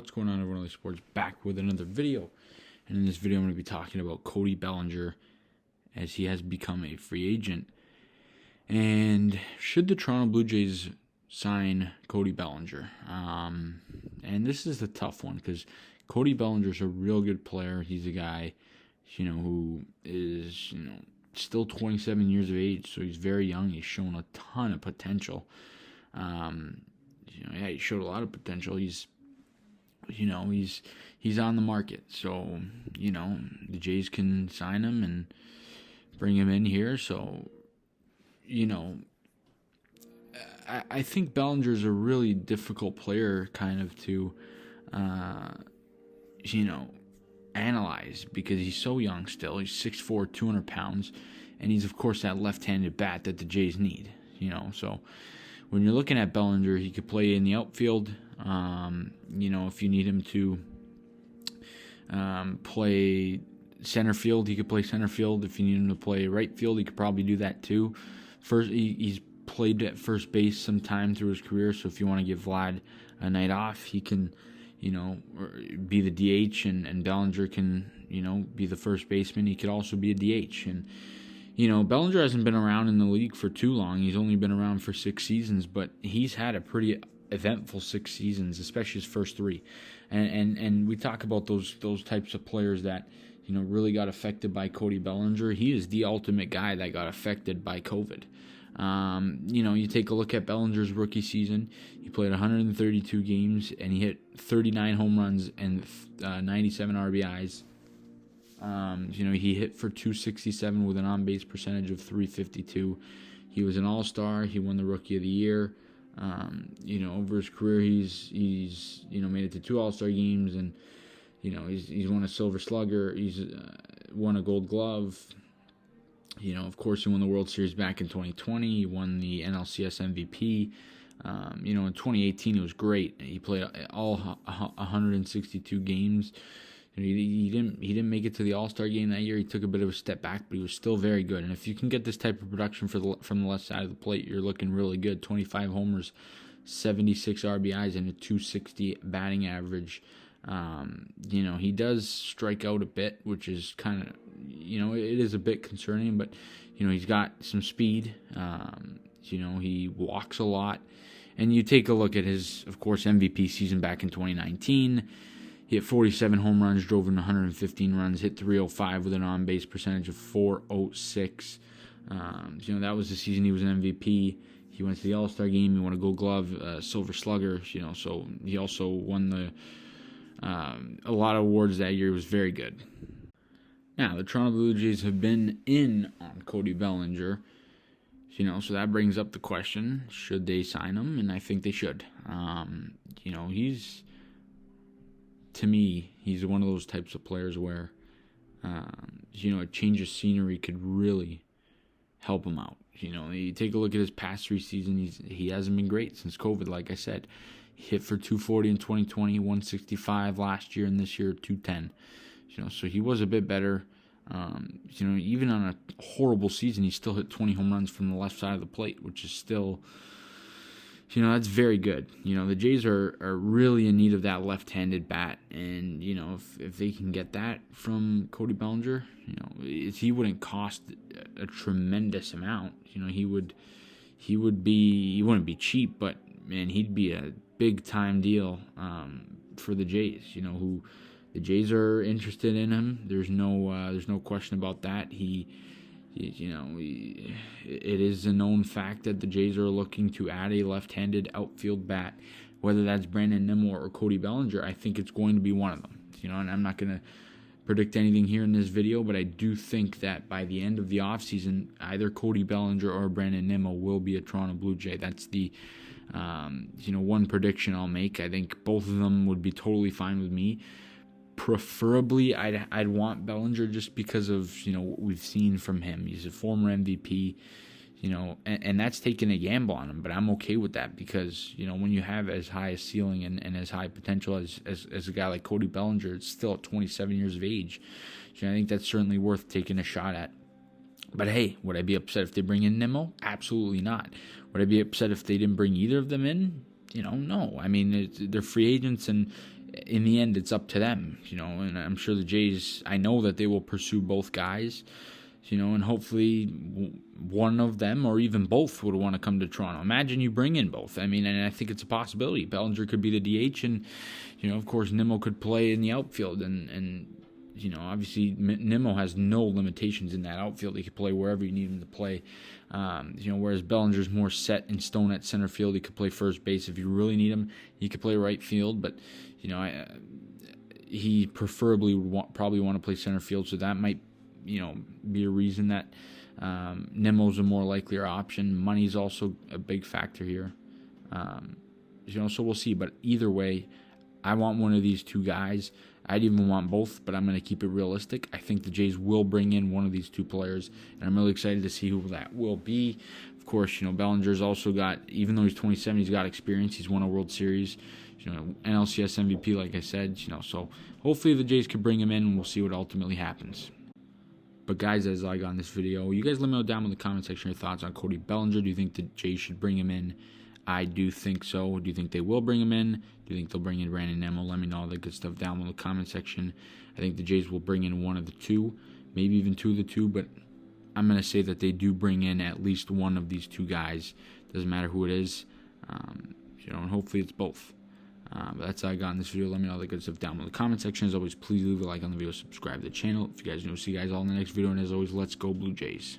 What's going on, everyone? Sports back with another video. And in this video, I'm going to be talking about Cody Bellinger as he has become a free agent. And should the Toronto Blue Jays sign Cody Bellinger? And this is the tough one because Cody Bellinger's a real good player. He's a guy, who is, still 27 years of age, so he's very young. He's shown a ton of potential. He showed a lot of potential. He's on the market. So, the Jays can sign him and bring him in here. So, I think Bellinger's a really difficult player kind of to, analyze because he's so young still. He's 6'4", 200 pounds, and he's, of course, that left-handed bat that the Jays need, So when you're looking at Bellinger, he could play in the outfield. If you need him to play center field, he could play center field. If you need him to play right field, he could probably do that too. He's played at first base sometime through his career, so if you want to give Vlad a night off, he can, be the DH, and Bellinger can, be the first baseman. He could also be a DH, and Bellinger hasn't been around in the league for too long. He's only been around for 6 seasons, but he's had a pretty eventful 6 seasons, especially his first 3. And we talk about those types of players that, really got affected by Cody Bellinger. He is the ultimate guy that got affected by COVID. You take a look at Bellinger's rookie season. He played 132 games, and he hit 39 home runs and 97 RBIs. He hit for 267 with an on-base percentage of 352. He was an all-star. He won the Rookie of the Year. Over his career, he's made it to 2 all-star games, and he's won a Silver Slugger. He's won a Gold Glove. Of course, he won the World Series back in 2020. He won the NLCS MVP. In 2018, it was great. He played all 162 games. He didn't make it to the All-Star game that year. He took a bit of a step back, but he was still very good. And if you can get this type of production from the left side of the plate, you're looking really good. 25 homers, 76 RBIs, and a 260 batting average. He does strike out a bit, which is kind of, it is a bit concerning, but, he's got some speed. He walks a lot. And you take a look at his, of course, MVP season back in 2019. He hit 47 home runs, drove in 115 runs, hit 305 with an on-base percentage of 406. That was the season he was an MVP. He went to the All-Star game. He won a Gold Glove, Silver Slugger. So he also won a lot of awards that year. He was very good. Now, the Toronto Blue Jays have been in on Cody Bellinger. So that brings up the question, should they sign him? And I think they should. To me, he's one of those types of players where, a change of scenery could really help him out. You take a look at his past 3 seasons, he hasn't been great since COVID, like I said. He hit for 240 in 2020, 165 last year, and this year 210. So he was a bit better. Even on a horrible season, he still hit 20 home runs from the left side of the plate, which is still, that's very good. The Jays are really in need of that left-handed bat, and if they can get that from Cody Bellinger, he wouldn't cost a tremendous amount. He wouldn't be cheap, but man, he'd be a big-time deal for the Jays. Who the Jays are interested in him. There's no question about that. It is a known fact that the Jays are looking to add a left-handed outfield bat, whether that's Brandon Nimmo or Cody Bellinger. I think it's going to be one of them. And I'm not going to predict anything here in this video, but I do think that by the end of the offseason, either Cody Bellinger or Brandon Nimmo will be a Toronto Blue Jay. That's the one prediction I'll make. I think both of them would be totally fine with me. Preferably, I'd want Bellinger just because of what we've seen from him. He's a former MVP, and that's taking a gamble on him. But I'm okay with that because when you have as high a ceiling and as high potential as a guy like Cody Bellinger, it's still at 27 years of age. I think that's certainly worth taking a shot at. But hey, would I be upset if they bring in Nimmo? Absolutely not. Would I be upset if they didn't bring either of them in? No. I mean, they're free agents, and in the end, it's up to them, and I'm sure the Jays, I know that they will pursue both guys, and hopefully one of them or even both would want to come to Toronto. Imagine you bring in both. I mean, and I think it's a possibility. Bellinger could be the DH, and, of course, Nimmo could play in the outfield, and obviously Nimmo has no limitations in that outfield. He could play wherever you need him to play. Whereas Bellinger's more set in stone at center field. He could play first base if you really need him. He could play right field, but he preferably would probably want to play center field. So that might be a reason that Nimmo's a more likelier option. Money's also a big factor here. So we'll see. But either way, I want one of these two guys. I'd even want both, but I'm going to keep it realistic. I think the Jays will bring in one of these two players, and I'm really excited to see who that will be. Of course, Bellinger's also got, even though he's 27, he's got experience. He's won a World Series, NLCS MVP, like I said. So hopefully the Jays could bring him in, and we'll see what ultimately happens. But guys, as I got in this video, you guys let me know down in the comment section your thoughts on Cody Bellinger. Do you think the Jays should bring him in? I do think so. Do you think they will bring him in? Do you think they'll bring in Brandon Nimmo? Let me know all the good stuff down in the comment section. I think the Jays will bring in one of the two, maybe even two of the two, but I'm going to say that they do bring in at least one of these two guys. Doesn't matter who it is, and hopefully it's both. But that's all I got in this video. Let me know all the good stuff down in the comment section. As always, please leave a like on the video, subscribe to the channel. If you guys know, see you guys all in the next video, and as always, let's go Blue Jays.